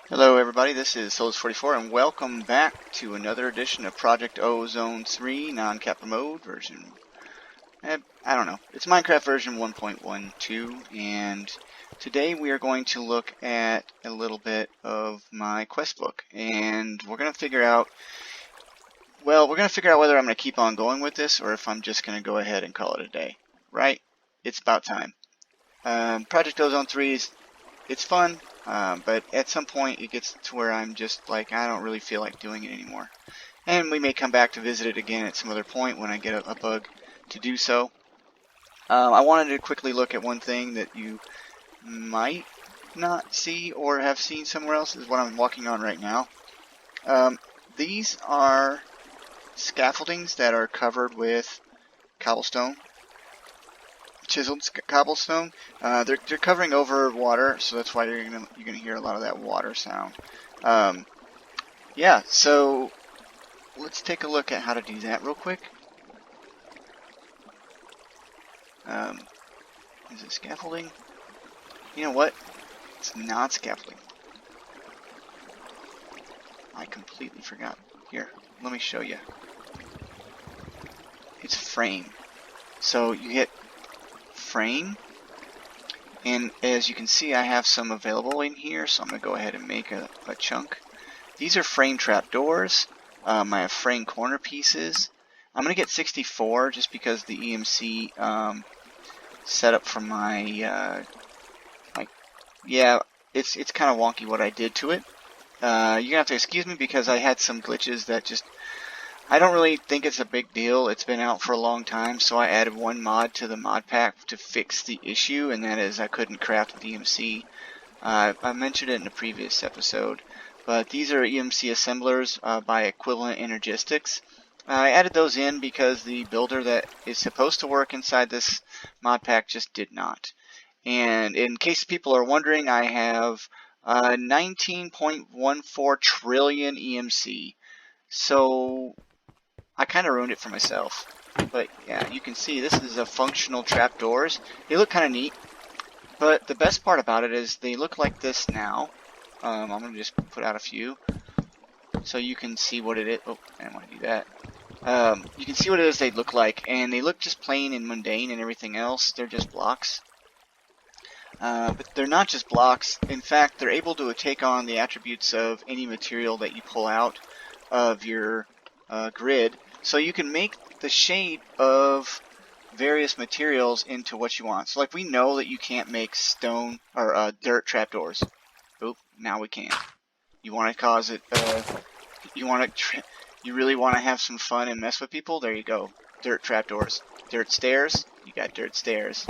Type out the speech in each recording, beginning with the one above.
Hello everybody, this is Souls44 and welcome back to another edition of Project Ozone 3 non-capper mode version. I don't know, it's Minecraft version 1.12 and today we are going to look at a little bit of my quest book and we're going to figure out whether I'm going to keep on going with this or if I'm just going to go ahead and call it a day. Right? It's about time. Project Ozone 3 it's fun. But at some point it gets to where I'm just like, I don't really feel like doing it anymore. And we may come back to visit it again at some other point when I get a bug to do so. I wanted to quickly look at one thing that you might not see or have seen somewhere else, is what I'm walking on right now. These are scaffoldings that are covered with cobblestone. Chiseled cobblestone. They're covering over water, so that's why you're gonna hear a lot of that water sound. Yeah, so let's take a look at how to do that real quick. Is it scaffolding? You know what? It's not scaffolding. I completely forgot. Here, let me show you. It's frame. So you hit frame, and as you can see I have some available in here, so I'm going to go ahead and make a chunk. These are frame trap doors. I have frame corner pieces. I'm going to get 64 just because the EMC setup for my yeah, it's kind of wonky what I did to it. You're going to have to excuse me because I had some glitches that just, I don't really think it's a big deal. It's been out for a long time, so I added one mod to the mod pack to fix the issue, and that is I couldn't craft with EMC. I mentioned it in a previous episode, but these are EMC assemblers by Equivalent Energistics. I added those in because the builder that is supposed to work inside this mod pack just did not. And in case people are wondering, I have 19.14 trillion EMC. So I kind of ruined it for myself. But yeah, you can see this is a functional trapdoors. They look kind of neat. But the best part about it is they look like this now. I'm going to just put out a few so you can see what it is. Oh, I didn't want to do that. You can see what it is they look like. And they look just plain and mundane and everything else. They're just blocks. But they're not just blocks. In fact, they're able to take on the attributes of any material that you pull out of your grid. So you can make the shape of various materials into what you want. So like we know that you can't make stone or dirt trapdoors. Oop, now we can. You want to cause it, you really want to have some fun and mess with people? There you go. Dirt trapdoors. Dirt stairs? You got dirt stairs.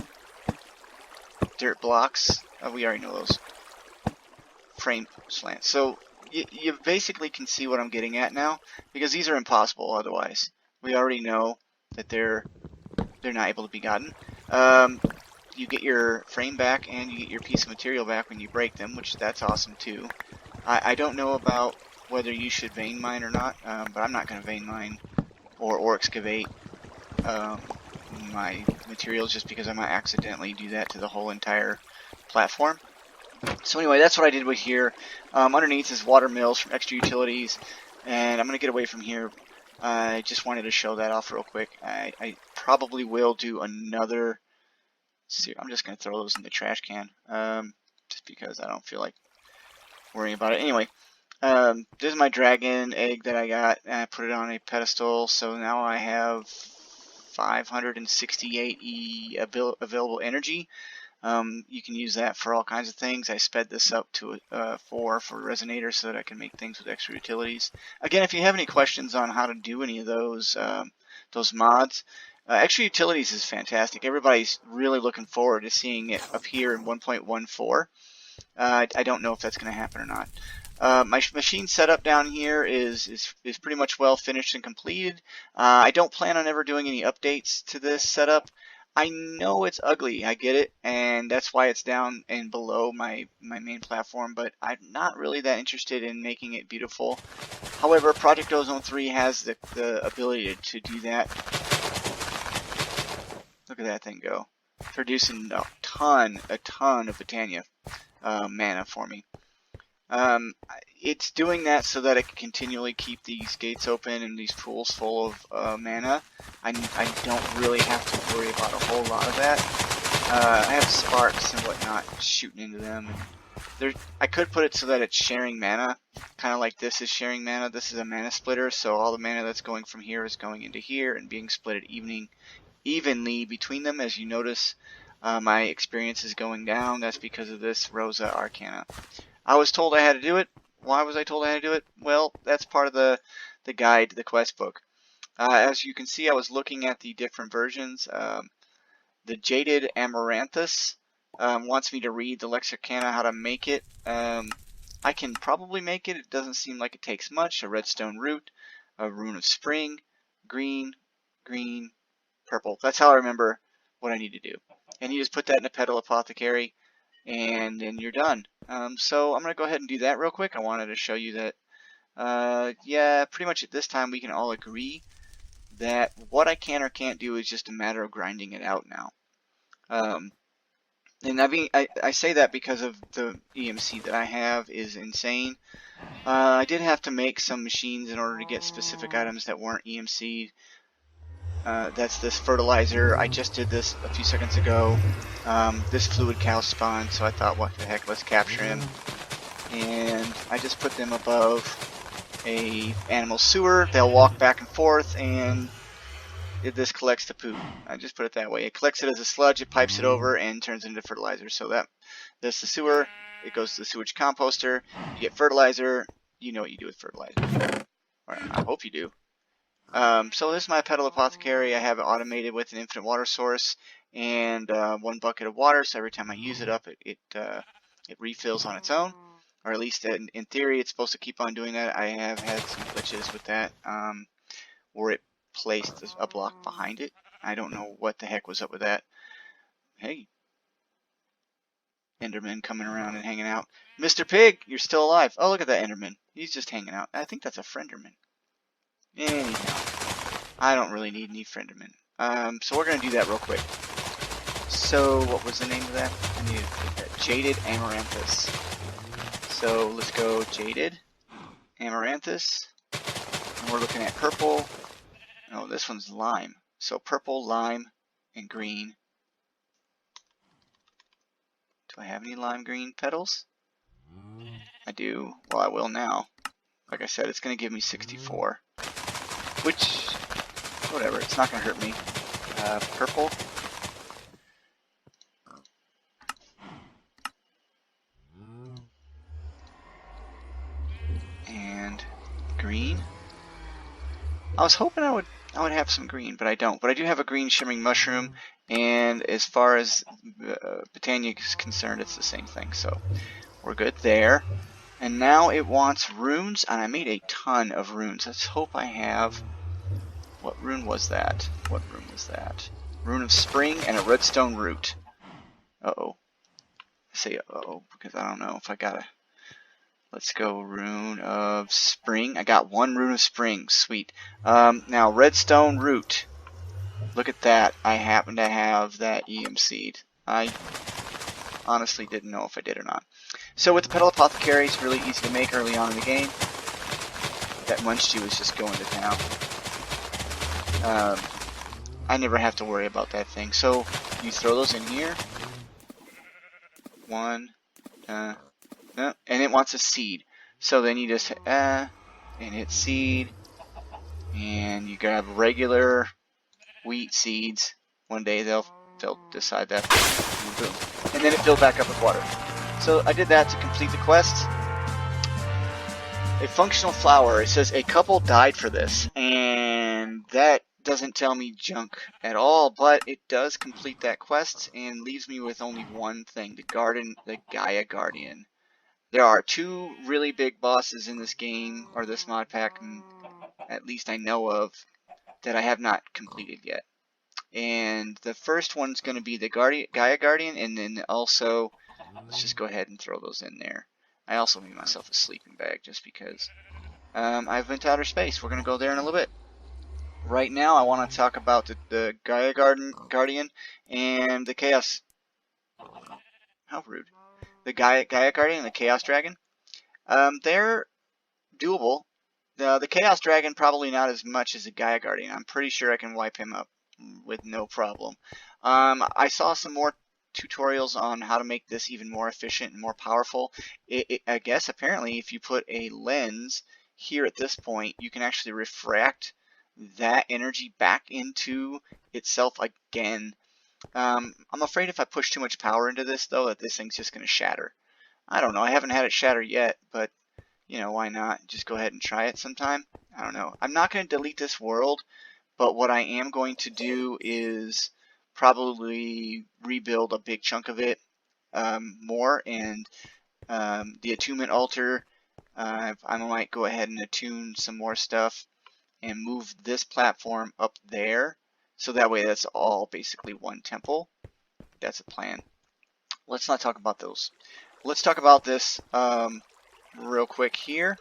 Dirt blocks? Oh, we already know those. Frame slants. So you basically can see what I'm getting at now, because these are impossible otherwise. We already know that they're not able to be gotten. You get your frame back and you get your piece of material back when you break them, which that's awesome too. I don't know about whether you should vein mine or not, but I'm not going to vein mine or excavate my materials just because I might accidentally do that to the whole entire platform. So anyway, that's what I did with here. Underneath is water mills from extra utilities, and I'm going to get away from here. I just wanted to show that off real quick. I probably will do another. I'm just going to throw those in the trash can, just because I don't feel like worrying about it. Anyway, this is my dragon egg that I got, and I put it on a pedestal, so now I have 568 available energy. You can use that for all kinds of things. I sped this up to 4 for resonator so that I can make things with extra utilities. Again, if you have any questions on how to do any of those mods, extra utilities is fantastic. Everybody's really looking forward to seeing it up here in 1.14. I don't know if that's going to happen or not. My machine setup down here is pretty much well finished and completed. I don't plan on ever doing any updates to this setup. I know it's ugly, I get it, and that's why it's down and below my main platform, but I'm not really that interested in making it beautiful. However, Project Ozone 3 has the ability to do that. Look at that thing go. Producing a ton of Botania mana for me. It's doing that so that it can continually keep these gates open and these pools full of mana. I don't really have to worry about a whole lot of that. I have sparks and whatnot shooting into them. And I could put it so that it's sharing mana, kind of like this is sharing mana. This is a mana splitter, so all the mana that's going from here is going into here and being split evenly between them. As you notice, my experience is going down. That's because of this Rosa Arcana. I was told I had to do it. Why was I told I had to do it? Well, that's part of the guide, the quest book. As you can see, I was looking at the different versions. The Jaded Amaranthus wants me to read the Lexicana, how to make it. I can probably make it. It doesn't seem like it takes much. A redstone root, a rune of spring, green, green, purple. That's how I remember what I need to do. And you just put that in a petal apothecary, and then you're done. So I'm going to go ahead and do that real quick. I wanted to show you that, yeah, pretty much at this time we can all agree that what I can or can't do is just a matter of grinding it out now. And I say that because of the EMC that I have is insane. I did have to make some machines in order to get specific items that weren't EMC'd. That's this fertilizer. I just did this a few seconds ago. This fluid cow spawned, so I thought, what the heck, let's capture him. And I just put them above a animal sewer. They'll walk back and forth, and this collects the poo. I just put it that way. It collects it as a sludge, it pipes it over, and turns it into fertilizer. So that's the sewer. It goes to the sewage composter. You get fertilizer. You know what you do with fertilizer. Or I hope you do. So this is my petal apothecary. I have it automated with an infinite water source and 1 bucket of water. So every time I use it up, it refills on its own, or at least in theory, it's supposed to keep on doing that. I have had some glitches with that, where it placed a block behind it. I don't know what the heck was up with that. Hey, Enderman coming around and hanging out. Mr. Pig, you're still alive. Oh, look at that Enderman. He's just hanging out. I think that's a Frienderman. Anyhow, I don't really need any Frienderman. So we're going to do that real quick. So, what was the name of that? I need to take that. Jaded Amaranthus. So, let's go Jaded Amaranthus. And we're looking at purple. Oh, this one's lime. So, purple, lime, and green. Do I have any lime green petals? I do. Well, I will now. Like I said, it's going to give me 64. Which, whatever, it's not going to hurt me. Purple. And green. I was hoping I would have some green, but I don't. But I do have a green shimmering mushroom, and as far as Botania is concerned, it's the same thing. So we're good there. And now it wants runes, and I made a ton of runes. Let's hope I have... What rune was that? What rune was that? Rune of Spring and a redstone root. Uh-oh. I say uh-oh because I don't know if I got a... Let's go Rune of Spring. I got 1 Rune of Spring. Sweet. Now, redstone root. Look at that. I happen to have that EMC'd. I honestly didn't know if I did or not. So with the Petal Apothecary, it's really easy to make early on in the game. That Munchie was just going to town. I never have to worry about that thing. So you throw those in here. 1, and it wants a seed. So then you just and hit seed, and you grab regular wheat seeds. One day they'll decide that, and boom, and then it filled back up with water. So I did that to complete the quest. A functional flower. It says a couple died for this, and that doesn't tell me junk at all, but it does complete that quest and leaves me with only one thing: the Gaia Guardian. There are 2 really big bosses in this game, or this mod pack, at least I know of, that I have not completed yet. And the first one's going to be the Gaia Guardian, and then also, let's just go ahead and throw those in there. I also made myself a sleeping bag just because. I've been to outer space. We're going to go there in a little bit. Right now, I want to talk about the Gaia Guardian and the Chaos. How rude. The Gaia Guardian and the Chaos Dragon. They're doable. The Chaos Dragon probably not as much as the Gaia Guardian. I'm pretty sure I can wipe him up with no problem. I saw some more tutorials on how to make this even more efficient and more powerful. I guess apparently if you put a lens here at this point, you can actually refract that energy back into itself again. I'm afraid if I push too much power into this, though, that this thing's just going to shatter. I don't know. I haven't had it shatter yet, but, you know, why not? Just go ahead and try it sometime. I don't know. I'm not going to delete this world, but what I am going to do is probably rebuild a big chunk of it more, and the attunement altar, I might go ahead and attune some more stuff and move this platform up there, so that way that's all basically one temple. That's a plan. Let's not talk about those. Let's talk about this real quick here.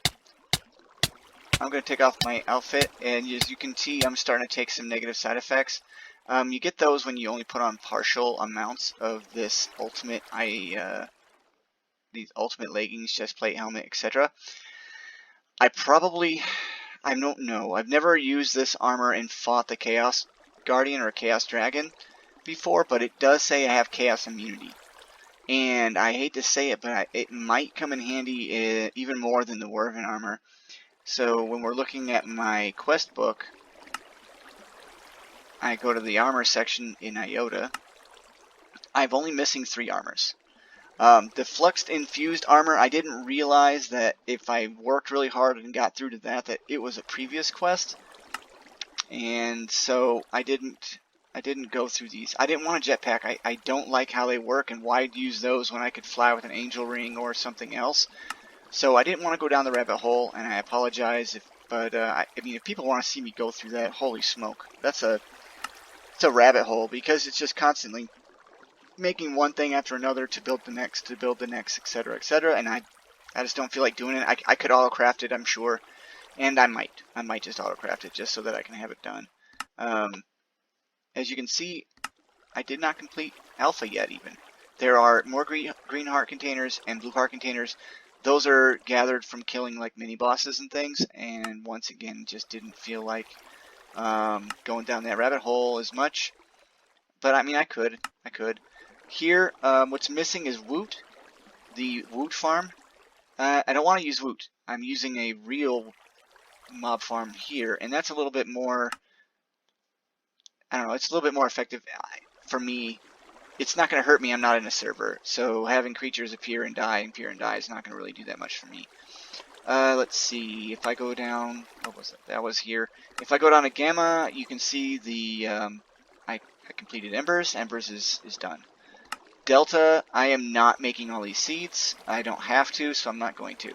I'm going to take off my outfit, and as you can see, I'm starting to take some negative side effects. You get those when you only put on partial amounts of this ultimate, these ultimate leggings, chest plate, helmet, etc. I don't know. I've never used this armor and fought the Chaos Guardian or Chaos Dragon before, but it does say I have Chaos immunity. And I hate to say it, but it might come in handy even more than the Werven armor. So when we're looking at my quest book, I go to the armor section in Iota. I'm only missing 3 armors. The Fluxed Infused armor, I didn't realize that if I worked really hard and got through to that it was a previous quest. And so I didn't go through these. I didn't want a jetpack. I don't like how they work, and why use those when I could fly with an angel ring or something else. So I didn't want to go down the rabbit hole, and I apologize. But I mean, if people want to see me go through that, holy smoke, it's a rabbit hole, because it's just constantly making one thing after another to build the next, etc., etc. And I just don't feel like doing it. I could autocraft it, I'm sure, and I might just autocraft it just so that I can have it done. As you can see, I did not complete Alpha yet even. There are more green heart containers and blue heart containers. Those are gathered from killing like mini bosses and things, and once again just didn't feel like going down that rabbit hole as much. But I mean, I could. Here, what's missing is Woot, the Woot farm. I don't want to use Woot. I'm using a real mob farm here, and that's a little bit more, I don't know, it's a little bit more effective for me. It's not going to hurt me. I'm not in a server, so having creatures appear and die is not going to really do that much for me. Let's see, if I go down, what was it? That was here. If I go down to Gamma, you can see the, I completed Embers. Embers is done. Delta, I am not making all these seeds. I don't have to, so I'm not going to.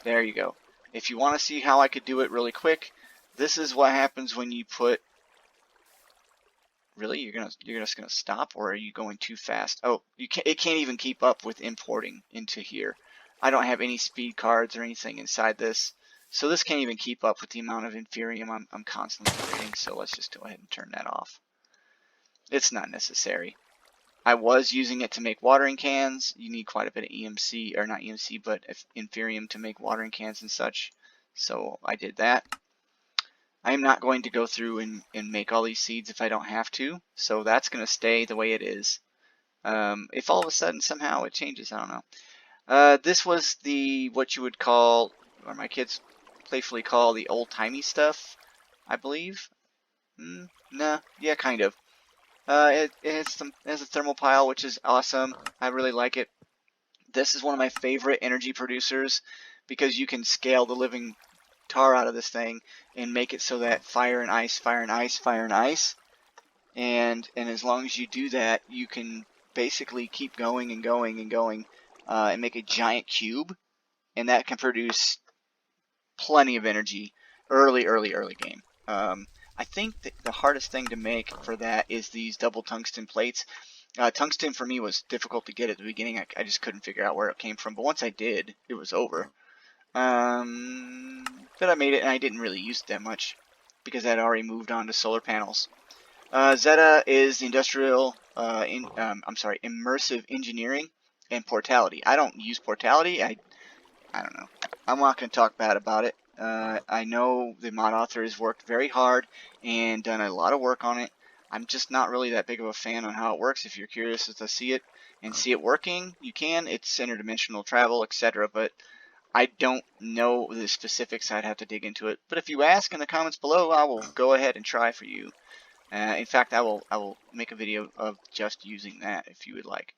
There you go. If you want to see how I could do it really quick, this is what happens when you put... Really? You're just gonna stop, or are you going too fast? Oh, it can't even keep up with importing into here. I don't have any speed cards or anything inside this, so this can't even keep up with the amount of Inferium I'm constantly creating. So let's just go ahead and turn that off. It's not necessary. I was using it to make watering cans. You need quite a bit of EMC, or not EMC, but Inferium to make watering cans and such. So I did that. I am not going to go through and make all these seeds if I don't have to. So that's going to stay the way it is. If all of a sudden somehow it changes, I don't know. This was what you would call, or my kids playfully call, the old-timey stuff, I believe. Nah, yeah, kind of. It has a thermal pile, which is awesome. I really like it. This is one of my favorite energy producers because you can scale the living tar out of this thing and make it so that fire and ice, fire and ice, fire and ice. And as long as you do that, you can basically keep going and going and going and make a giant cube. And that can produce plenty of energy early game. I think that the hardest thing to make for that is these double tungsten plates. Tungsten for me was difficult to get at the beginning. I just couldn't figure out where it came from. But once I did, it was over. But I made it, and I didn't really use it that much because I'd already moved on to solar panels. Zeta is the industrial, immersive engineering and portality. I don't use portality. I don't know. I'm not going to talk bad about it. I know the mod author has worked very hard and done a lot of work on it. I'm just not really that big of a fan on how it works. If you're curious to see it and see it working, you can. It's interdimensional travel, etc. But I don't know the specifics. I'd have to dig into it. But if you ask in the comments below, I will go ahead and try for you. In fact, I will make a video of just using that if you would like.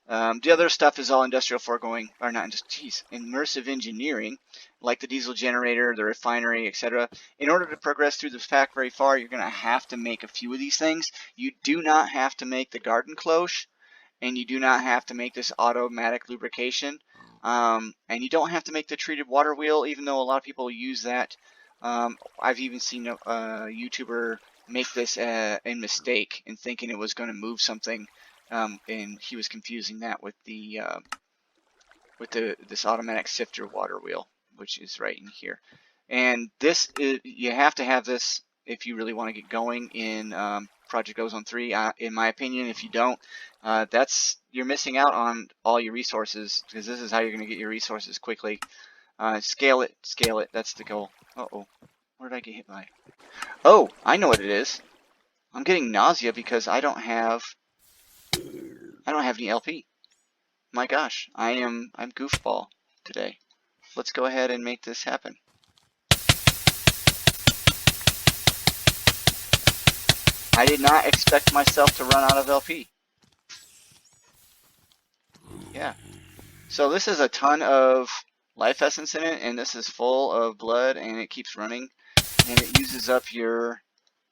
The other stuff is all industrial foregoing, or not, immersive engineering, like the diesel generator, the refinery, etc. In order to progress through this pack very far, you're going to have to make a few of these things. You do not have to make the garden cloche, and you do not have to make this automatic lubrication, and you don't have to make the treated water wheel, even though a lot of people use that. I've even seen a YouTuber make this in mistake and thinking it was going to move something. And he was confusing that with this automatic sifter water wheel, which is right in here. And this is, you have to have this if you really want to get going in Project Ozone 3. In my opinion, if you don't, you're missing out on all your resources, because this is how you're going to get your resources quickly. Scale it. That's the goal. Uh-oh. What did I get hit by? Oh, I know what it is. I'm getting nausea because I don't have any LP. My gosh, I'm goofball today. Let's go ahead and make this happen. I did not expect myself to run out of LP. Yeah. So this is a ton of life essence in it, and this is full of blood, and it keeps running, and it uses up your,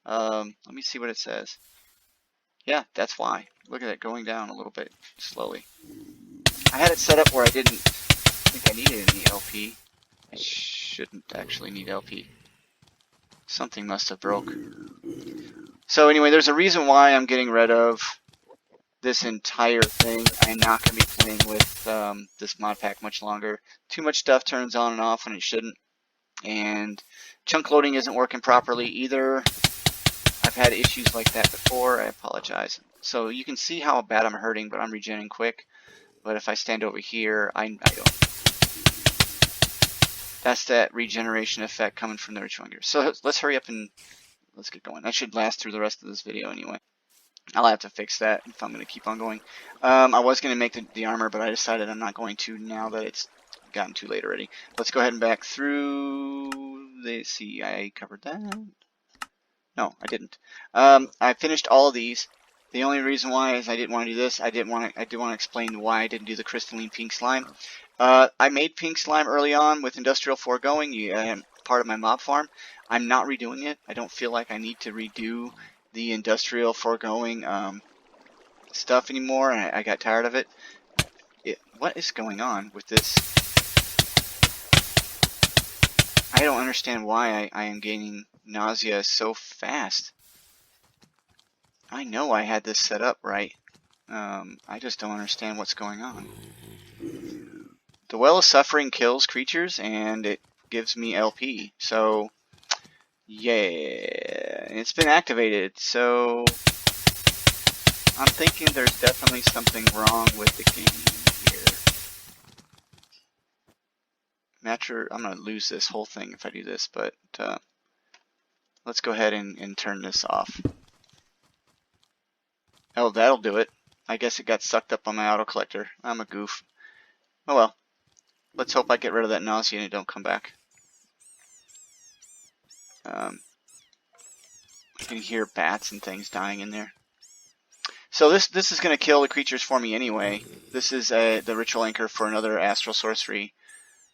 let me see what it says. Yeah, that's why. Look at it going down a little bit slowly. I had it set up where I didn't think I needed any LP. I shouldn't actually need LP. Something must have broke. So anyway, there's a reason why I'm getting rid of this entire thing. I'm not going to be playing with this mod pack much longer. Too much stuff turns on and off when it shouldn't. And chunk loading isn't working properly either. I've had issues like that before. I apologize. So you can see how bad I'm hurting, but I'm regenerating quick. But if I stand over here, I don't. That's that regeneration effect coming from the ritual gear. So let's hurry up and let's get going. That should last through the rest of this video anyway. I'll have to fix that if I'm going to keep on going. I was going to make the armor, but I decided I'm not going to now that it's gotten too late already. Let's go ahead and back through. Let's see, I covered that. No, I didn't. I finished all of these. The only reason why is I didn't want to do this. I did want to explain why I didn't do the crystalline pink slime. I made pink slime early on with industrial foregoing, part of my mob farm. I'm not redoing it. I don't feel like I need to redo the industrial foregoing stuff anymore. I got tired of it. What is going on with this? I don't understand why I am gaining nausea so fast. I know I had this set up right. I just don't understand what's going on. The Well of Suffering kills creatures and it gives me LP. So, yeah, it's been activated. So, I'm thinking there's definitely something wrong with the game here. I'm going to lose this whole thing if I do this, but let's go ahead and turn this off. Oh, that'll do it. I guess it got sucked up on my auto collector. I'm a goof. Oh well. Let's hope I get rid of that nausea and it don't come back. I can hear bats and things dying in there. So this is going to kill the creatures for me anyway. This is the ritual anchor for another astral sorcery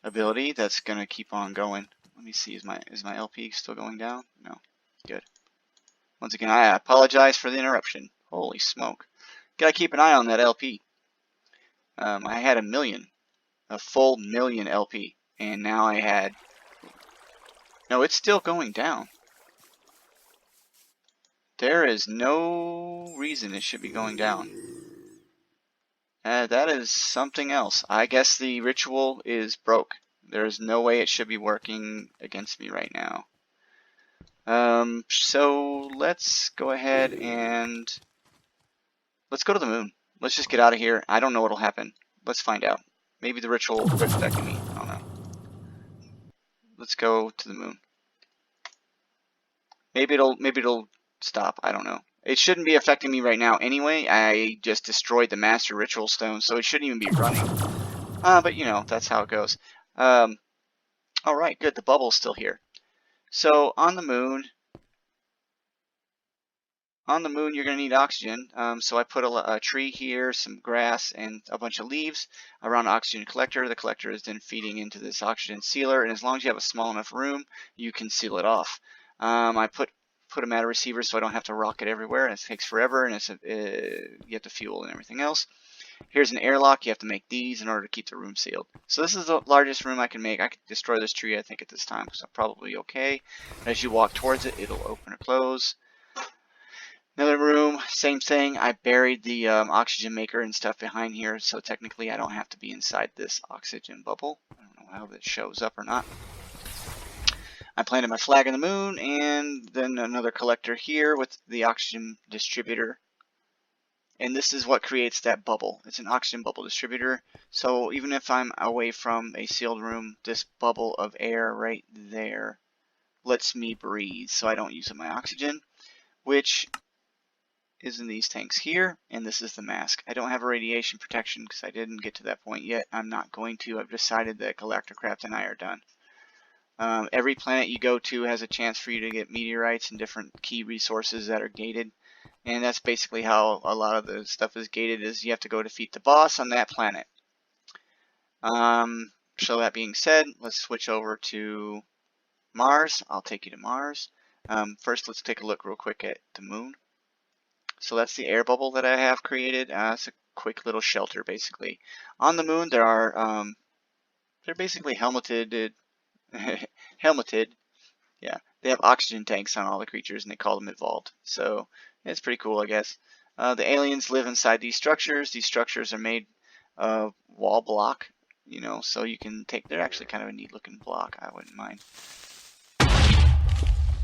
ability that's going to keep on going. Let me see, is my LP still going down? No. Good. Once again, I apologize for the interruption. Holy smoke. Gotta keep an eye on that LP. I had a full million LP, and now I had... No, it's still going down. There is no reason it should be going down. That is something else. I guess the ritual is broke. There's no way it should be working against me right now. So let's go ahead and let's go to the moon. Let's just get out of here. I don't know what'll happen. Let's find out. Maybe the ritual will quit affecting me. I don't know. let's go to the moon. Maybe it'll stop. I don't know. It shouldn't be affecting me right now anyway. I just destroyed the Master Ritual Stone, so it shouldn't even be running. But you know, that's how it goes. All right, good. The bubble's still here. So on the moon, you're going to need oxygen. So I put a tree here, some grass, and a bunch of leaves around the oxygen collector. The collector is then feeding into this oxygen sealer, and as long as you have a small enough room, you can seal it off. I put them at a receiver so I don't have to rock it everywhere. It takes forever, and you have to fuel and everything else. Here's an airlock. You have to make these in order to keep the room sealed. So this is the largest room I can make. I could destroy this tree, I think, at this time, so probably okay. As you walk towards it, it'll open or close. Another room, same thing. I buried the oxygen maker and stuff behind here, so technically I don't have to be inside this oxygen bubble. I don't know how that shows up or not. I planted my flag on the moon, and then another collector here with the oxygen distributor. And this is what creates that bubble. It's an oxygen bubble distributor. So even if I'm away from a sealed room, this bubble of air right there lets me breathe so I don't use up my oxygen, which is in these tanks here, and this is the mask. I don't have a radiation protection because I didn't get to that point yet. I'm not going to. I've decided that Galacticraft and I are done. Every planet you go to has a chance for you to get meteorites and different key resources that are gated. And that's basically how a lot of the stuff is gated, is you have to go defeat the boss on that planet. So that being said, let's switch over to Mars. I'll take you to Mars. First, let's take a look real quick at the moon. So that's the air bubble that I have created. It's a quick little shelter, basically. On the moon, there are, they're basically helmeted. Yeah, they have oxygen tanks on all the creatures, and they call them evolved. So it's pretty cool, I guess. The aliens live inside these structures. These structures are made of wall block, you know, so you can take. They're actually kind of a neat looking block. I wouldn't mind.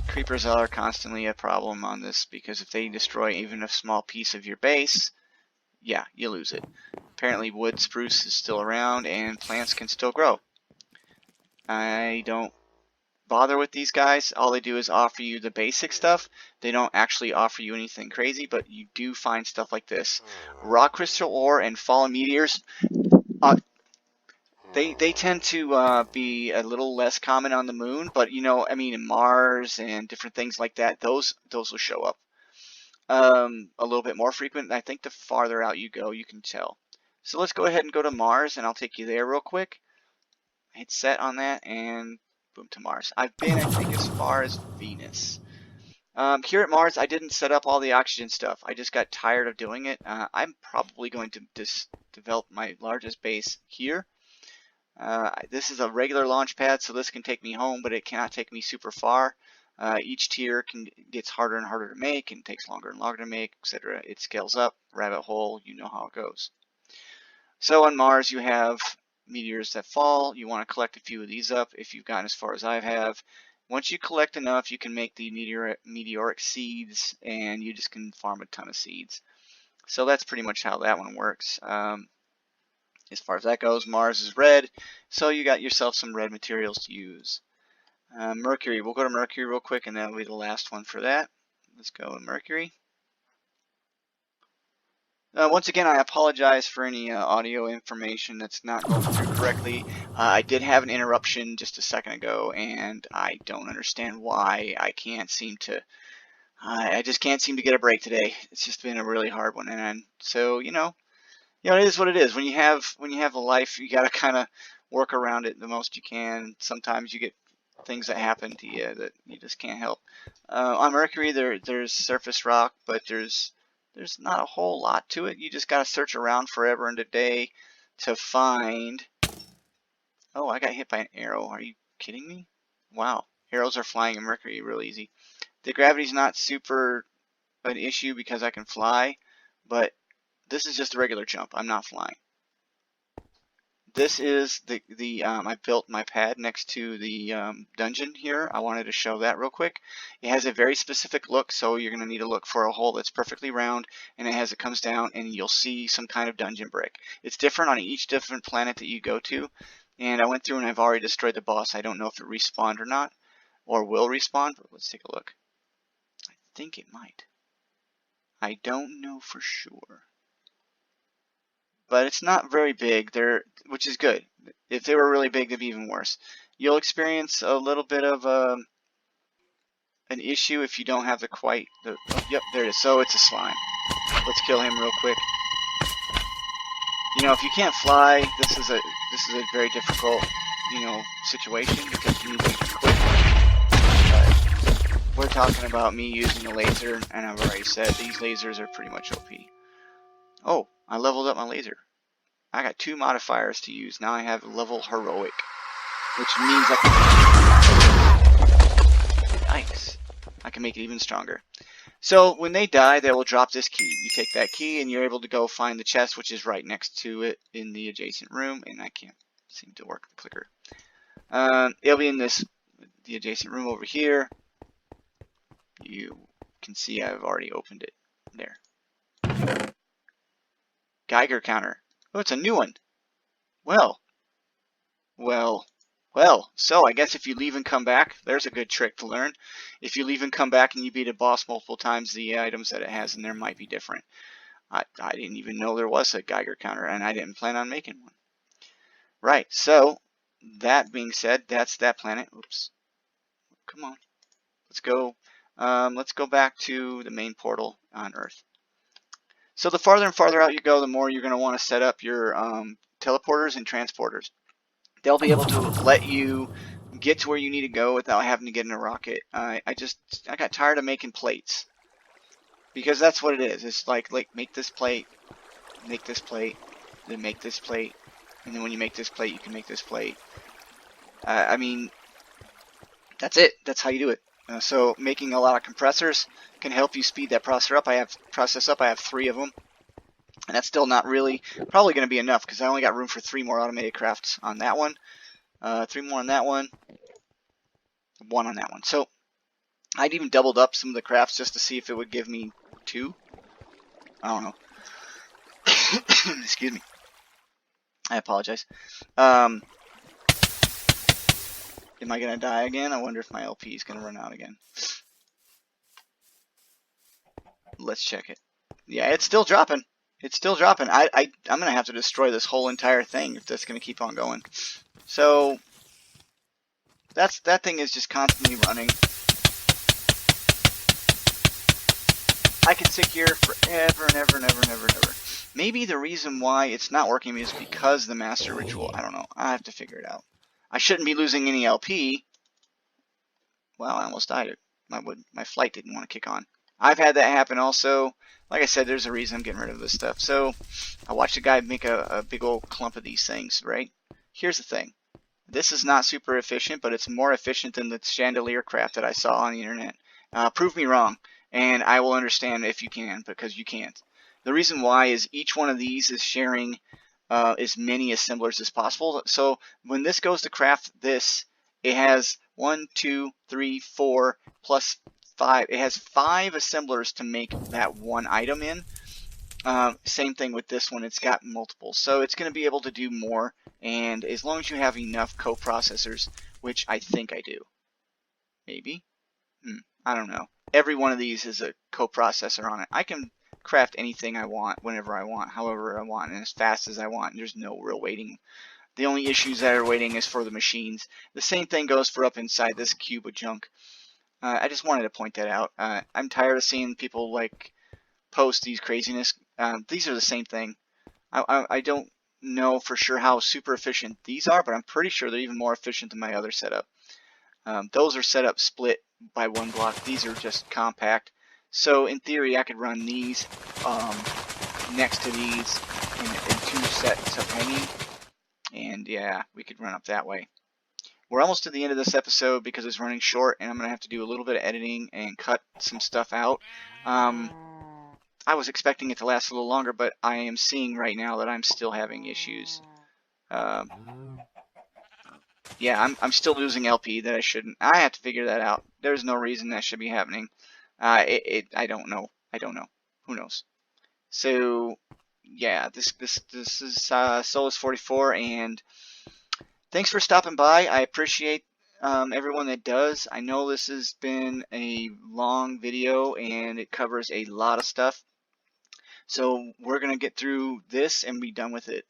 Creepers are constantly a problem on this because if they destroy even a small piece of your base, yeah, you lose it. Apparently wood spruce is still around and plants can still grow. I don't bother with these guys. All they do is offer you the basic stuff. They don't actually offer you anything crazy, but you do find stuff like this. Rock crystal ore and fallen meteors. They tend to be a little less common on the moon, but you know, I mean, in Mars and different things like that, those will show up a little bit more frequent. I think the farther out you go, you can tell. So let's go ahead and go to Mars, and I'll take you there real quick. Hit set on that, and boom, to Mars. I've been, I think, as far as Venus. Here at Mars, I didn't set up all the oxygen stuff. I just got tired of doing it. I'm probably going to develop my largest base here. This is a regular launch pad, so this can take me home, but it cannot take me super far. Each tier gets harder and harder to make, and takes longer and longer to make, etc. It scales up. Rabbit hole, you know how it goes. So on Mars, you have meteors that fall. You want to collect a few of these up if you've gotten as far as I have. Once you collect enough, you can make the meteoric seeds, and you just can farm a ton of seeds. So that's pretty much how that one works. As far as that goes, Mars is red, so you got yourself some red materials to use. Mercury, we'll go to Mercury real quick, and that'll be the last one for that. Let's go to Mercury. Once again, I apologize for any audio information that's not going through correctly. I did have an interruption just a second ago, and I don't understand why. I just can't seem to get a break today. It's just been a really hard one, and so you know, it is what it is. When you have a life, you got to kind of work around it the most you can. Sometimes you get things that happen to you that you just can't help. On Mercury, there's surface rock, but there's not a whole lot to it. You just got to search around forever and a day to find. Oh, I got hit by an arrow. Are you kidding me? Wow, arrows are flying in Mercury real easy. The gravity's not super an issue because I can fly, but this is just a regular jump. I'm not flying. This is I built my pad next to the dungeon here. I wanted to show that real quick. It has a very specific look, so you're going to need to look for a hole that's perfectly round, and it comes down, and you'll see some kind of dungeon brick. It's different on each different planet that you go to, and I went through and I've already destroyed the boss. I don't know if it respawned or not, or will respawn, but let's take a look. I think it might. I don't know for sure. But it's not very big, which is good. If they were really big, they'd be even worse. You'll experience a little bit of an issue if you don't have oh, yep, there it is. So it's a slime. Let's kill him real quick. You know, if you can't fly, this is a very difficult, situation because you need to be quick. But we're talking about me using a laser, and I've already said these lasers are pretty much OP. Oh, I leveled up my laser. I got 2 modifiers to use. Now I have level heroic, which means nice. I can make it even stronger. So when they die, they will drop this key. You take that key and you're able to go find the chest, which is right next to it in the adjacent room. And I can't seem to work the clicker. It'll be in the adjacent room over here. You can see I've already opened it. There. Geiger counter. Oh, it's a new one. Well. So I guess if you leave and come back, there's a good trick to learn. If you leave and come back and you beat a boss multiple times, the items that it has in there might be different. I didn't even know there was a Geiger counter, and I didn't plan on making one. Right, so that being said, that's that planet. Oops. Come on. Let's go. Let's go back to the main portal on Earth. So the farther and farther out you go, the more you're going to want to set up your teleporters and transporters. They'll be able to let you get to where you need to go without having to get in a rocket. I got tired of making plates, because that's what it is. It's like make this plate, then make this plate, and then when you make this plate, you can make this plate. I mean, that's it. That's how you do it. So making a lot of compressors can help you speed that process up. I have 3 of them. And that's still not really, probably going to be enough because I only got room for 3 more automated crafts on that one. 3 more on that one. 1 on that one. So I'd even doubled up some of the crafts just to see if it would give me 2. I don't know. Excuse me. I apologize. Am I going to die again? I wonder if my LP is going to run out again. Let's check it. Yeah, it's still dropping. It's still dropping. I'm going to have to destroy this whole entire thing if that's going to keep on going. So that thing is just constantly running. I could sit here forever and ever and ever and ever and ever. Maybe the reason why it's not working is because the master ritual. I don't know. I have to figure it out. I shouldn't be losing any LP. Well, I almost died. My flight didn't want to kick on. I've had that happen also. Like I said, there's a reason I'm getting rid of this stuff. So I watched a guy make a big old clump of these things, right? Here's the thing. This is not super efficient, but it's more efficient than the chandelier craft that I saw on the internet. Prove me wrong, and I will understand if you can, because you can't. The reason why is each one of these is sharing as many assemblers as possible. So when this goes to craft this, it has 1, 2, 3, 4 plus 5. It has 5 assemblers to make that one item in. Same thing with this one. It's got multiple. So it's going to be able to do more. And as long as you have enough coprocessors, which I think I do. Maybe? I don't know. Every one of these is a coprocessor on it. I can craft anything I want, whenever I want, however I want, and as fast as I want. There's no real waiting. The only issues that are waiting is for the machines. The same thing goes for up inside this cube of junk. I just wanted to point that out. I'm tired of seeing people post these craziness. These are the same thing. I don't know for sure how super efficient these are, but I'm pretty sure they're even more efficient than my other setup. Those are set up split by 1 block. These are just compact. So in theory, I could run these next to these in 2 sets of hanging. And yeah, we could run up that way. We're almost to the end of this episode because it's running short, and I'm going to have to do a little bit of editing and cut some stuff out. I was expecting it to last a little longer, but I am seeing right now that I'm still having issues. Yeah, I'm still losing LP that I shouldn't. I have to figure that out. There's no reason that should be happening. I don't know. Who knows? So yeah, this is Solus 44, and thanks for stopping by. I appreciate everyone that does. I know this has been a long video and it covers a lot of stuff. So we're going to get through this and be done with it.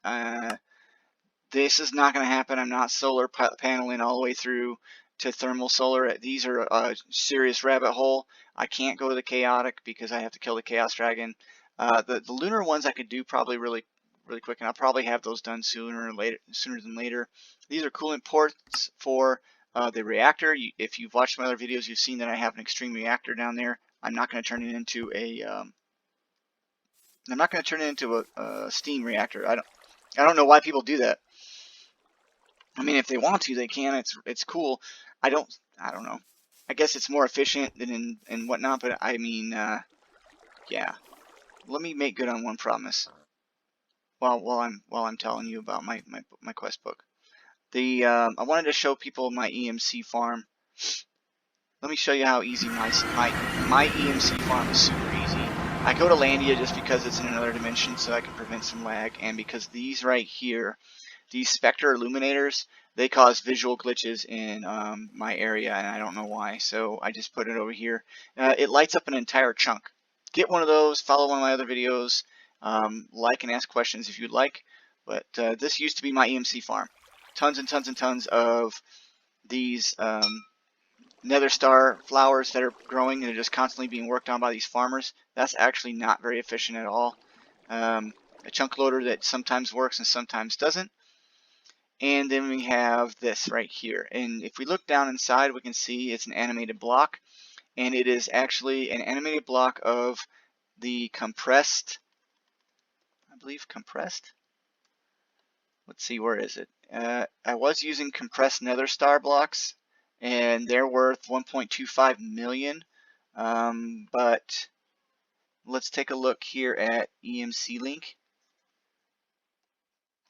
This is not going to happen. I'm not solar paneling all the way through to thermal solar. These are a serious rabbit hole. I can't go to the chaotic because I have to kill the chaos dragon. The lunar ones I could do probably really quick, and I'll probably have those done sooner than later. These are coolant ports for the reactor. If you've watched my other videos, you've seen that I have an extreme reactor down there. I'm not going to turn it into a steam reactor. I don't know why people do that. I mean, if they want to, they can. It's cool. I don't know. I guess it's more efficient than and whatnot. But I mean, yeah. Let me make good on one promise. While I'm telling you about my quest book. I wanted to show people my EMC farm. Let me show you how easy my EMC farm is. Super easy. I go to Landia just because it's in another dimension, so I can prevent some lag, and because these right here, these Spectre illuminators, they cause visual glitches in my area, and I don't know why. So I just put it over here. It lights up an entire chunk. Get one of those. Follow one of my other videos. Like and ask questions if you'd like. But this used to be my EMC farm. Tons and tons and tons of these nether star flowers that are growing and they're just constantly being worked on by these farmers. That's actually not very efficient at all. A chunk loader that sometimes works and sometimes doesn't. And then we have this right here. And if we look down inside, we can see it's an animated block. And it is actually an animated block of the compressed, I believe compressed. Let's see, where is it? I was using compressed nether star blocks, and they're worth 1.25 million. But let's take a look here at EMC Link.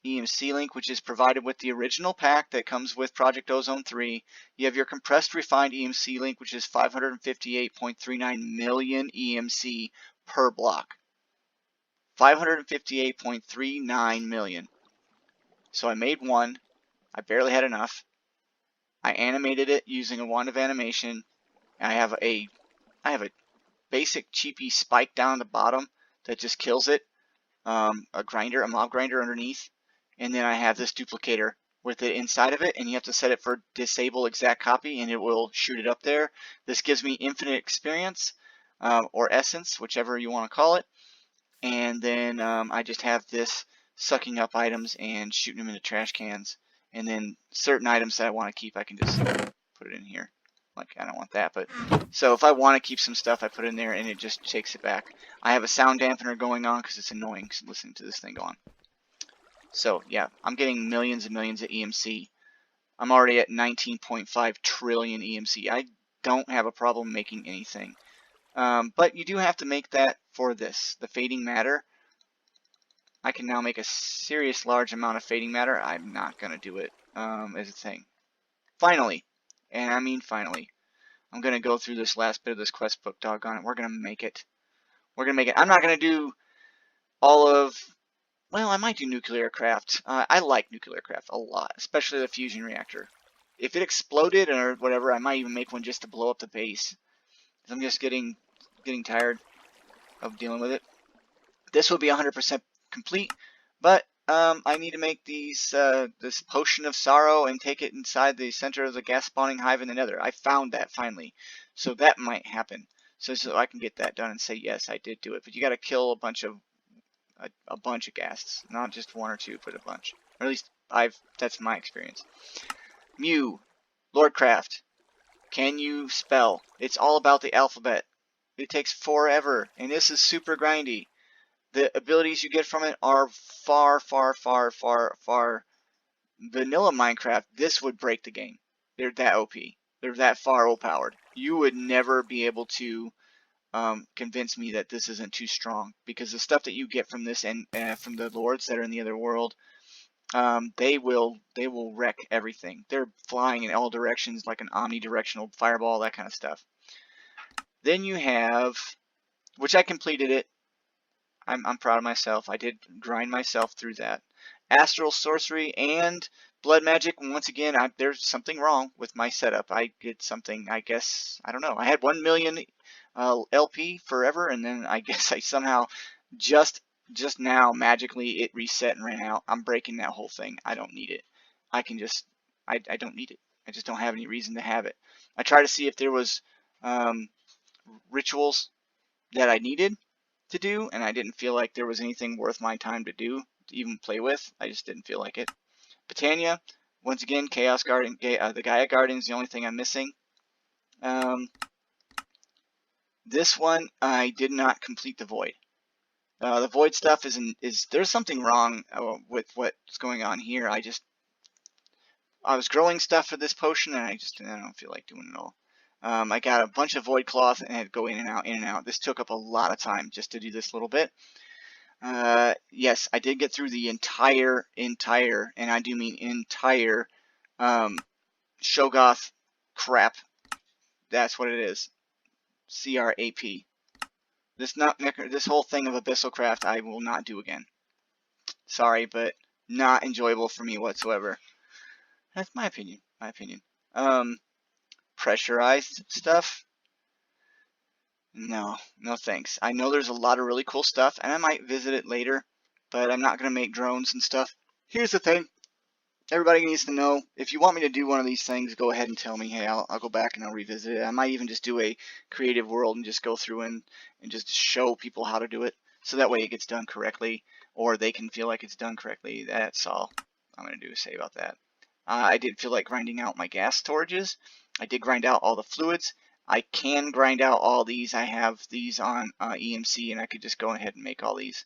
EMC Link, which is provided with the original pack that comes with Project Ozone 3. You have your compressed refined EMC Link, which is 558.39 million EMC per block. 558.39 million. So I made one. I barely had enough. I animated it using a wand of animation. I have a basic cheapy spike down the bottom that just kills it. A mob grinder underneath. And then I have this duplicator with it inside of it, and you have to set it for disable exact copy, and it will shoot it up there. This gives me infinite experience, or essence, whichever you want to call it. And then I just have this sucking up items and shooting them into trash cans. And then certain items that I want to keep, I can just put it in here. Like, I don't want that, but so if I want to keep some stuff, I put it in there, and it just takes it back. I have a sound dampener going on because it's annoying listening to this thing go on. So yeah, I'm getting millions and millions of EMC. I'm already at 19.5 trillion EMC. I don't have a problem making anything. But you do have to make that for this, the fading matter. I can now make a serious large amount of fading matter. I'm not going to do it as a thing. Finally, and I mean finally, I'm going to go through this last bit of this quest book, doggone it. We're going to make it. We're going to make it. I'm not going to do all of... Well, I might do nuclear craft. I like nuclear craft a lot, especially the fusion reactor. If it exploded or whatever, I might even make one just to blow up the base. I'm just getting tired of dealing with it. This will be 100% complete, but I need to make these this potion of sorrow and take it inside the center of the gas spawning hive in the nether. I found that finally, so that might happen. So I can get that done and say yes, I did do it. But you got to kill a bunch of ghasts, not just one or two, but a bunch. Or at least that's my experience. Mew, Lordcraft, can you spell? It's all about the alphabet. It takes forever, and this is super grindy. The abilities you get from it are far, far, far, far, far. Vanilla Minecraft, this would break the game. They're that OP. They're that far overpowered. You would never be able to convince me that this isn't too strong, because the stuff that you get from this and from the lords that are in the other world, they will wreck everything. They're flying in all directions like an omnidirectional fireball, that kind of stuff. Then you have, which I completed it. I'm proud of myself. I did grind myself through that. Astral sorcery and Blood Magic, once again, there's something wrong with my setup. I did something, I guess, I don't know. I had 1 million LP forever, and then I guess I somehow just now magically it reset and ran out. I'm breaking that whole thing. I don't need it. I can just, I don't need it. I just don't have any reason to have it. I tried to see if there was rituals that I needed to do, and I didn't feel like there was anything worth my time to do, to even play with. I just didn't feel like it. Britannia, once again, Chaos Guardian, the Gaia Guardian is the only thing I'm missing. This one, I did not complete the Void. The Void stuff is there's something wrong with what's going on here. I was growing stuff for this potion, and I don't feel like doing it all. I got a bunch of Void Cloth, and I had to go in and out, in and out. This took up a lot of time just to do this little bit. Yes, I did get through the entire, and I do mean entire, Shoggoth crap. That's what it is. CRAP. This whole thing of Abyssal Craft I will not do again. Sorry, but not enjoyable for me whatsoever. That's my opinion. Pressurized stuff. No thanks. I know there's a lot of really cool stuff, and I might visit it later, but I'm not going to make drones and stuff. Here's the thing. Everybody needs to know, if you want me to do one of these things, go ahead and tell me. Hey, I'll go back and I'll revisit it. I might even just do a creative world and just go through and just show people how to do it, so that way it gets done correctly, or they can feel like it's done correctly. That's all I'm going to say about that. I did feel like grinding out my gas storages. I did grind out all the fluids. I can grind out all these. I have these on EMC, and I could just go ahead and make all these.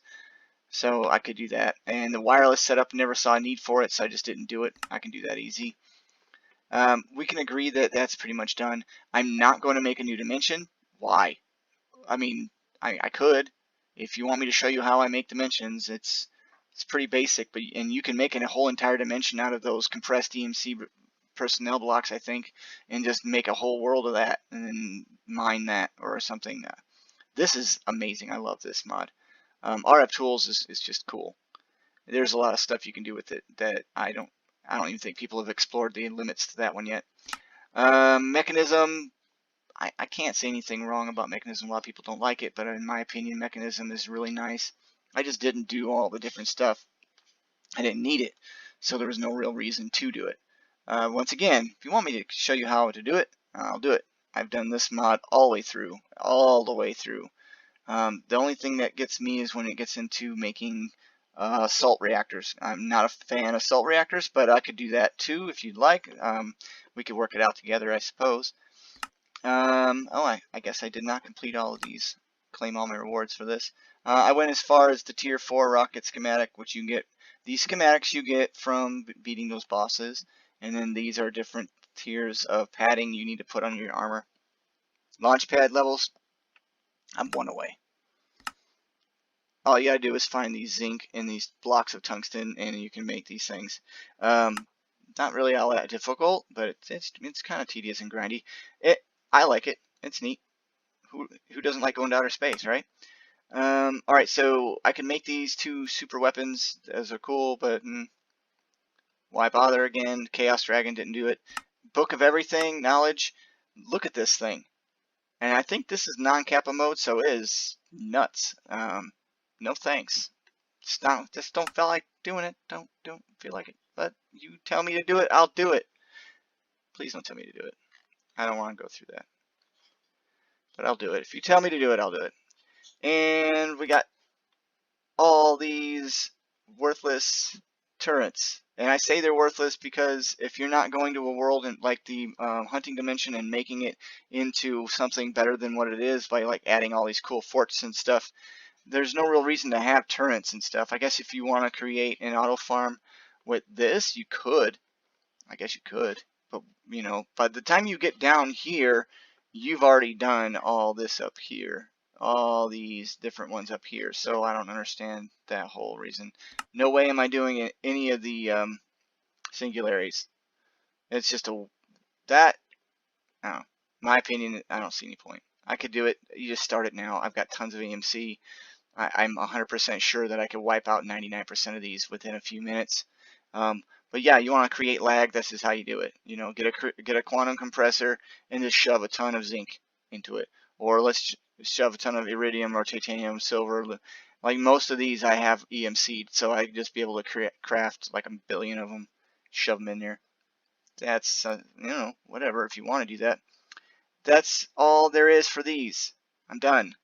So I could do that. And the wireless setup, never saw a need for it, so I just didn't do it. I can do that easy. We can agree that that's pretty much done. I'm not going to make a new dimension. Why? I mean, I could. If you want me to show you how I make dimensions, it's pretty basic, and you can make a whole entire dimension out of those compressed EMC personnel blocks, I think, and just make a whole world of that and then mine that or something. This is amazing. I love this mod. RF Tools is just cool. There's a lot of stuff you can do with it that I don't even think people have explored the limits to that one yet. Mechanism, I can't say anything wrong about Mechanism. A lot of people don't like it, but in my opinion, Mechanism is really nice. I just didn't do all the different stuff. I didn't need it, so there was no real reason to do it. Once again, if you want me to show you how to do it, I'll do it. I've done this mod all the way through. The only thing that gets me is when it gets into making salt reactors. I'm not a fan of salt reactors, but I could do that too if you'd like. We could work it out together, I suppose. I guess I did not complete all of these. Claim all my rewards for this. I went as far as the tier 4 rocket schematic, which you get. These schematics you get from beating those bosses, and then these are different tiers of padding you need to put on your armor. Launch pad levels, I'm 1 away. All you gotta do is find these zinc and these blocks of tungsten, and you can make these things. Not really all that difficult, but it's kind of tedious and grindy. I like it. It's neat. Who doesn't like going to outer space, right? Alright, so I can make these 2 super weapons. Those are cool, but why bother again? Chaos Dragon didn't do it. Book of Everything, Knowledge. Look at this thing. And I think this is non-kappa mode, so it is nuts. No thanks. Just don't feel like doing it. Don't feel like it. But you tell me to do it, I'll do it. Please don't tell me to do it. I don't want to go through that. But I'll do it. If you tell me to do it, I'll do it. And we got all these worthless turrets. And I say they're worthless because if you're not going to a world like the hunting dimension and making it into something better than what it is by like adding all these cool forts and stuff, there's no real reason to have turrets and stuff. I guess if you want to create an auto farm with this, you could. I guess you could. But, you know, by the time you get down here, you've already done all this up here. All these different ones up here. So I don't understand that whole reason. No way am I doing any of the singularities. It's just my opinion, I don't see any point. I could do it. You just start it now. I've got tons of EMC. I'm 100% sure that I could wipe out 99% of these within a few minutes. But But yeah, you want to create lag. This is how you do it. You know, get a quantum compressor and just shove a ton of zinc into it, or let's shove a ton of iridium or titanium, silver. Like most of these, I have EMC'd, so I just be able to craft like a billion of them, shove them in there. That's you know, whatever, if you want to do that. That's all there is for these. I'm done.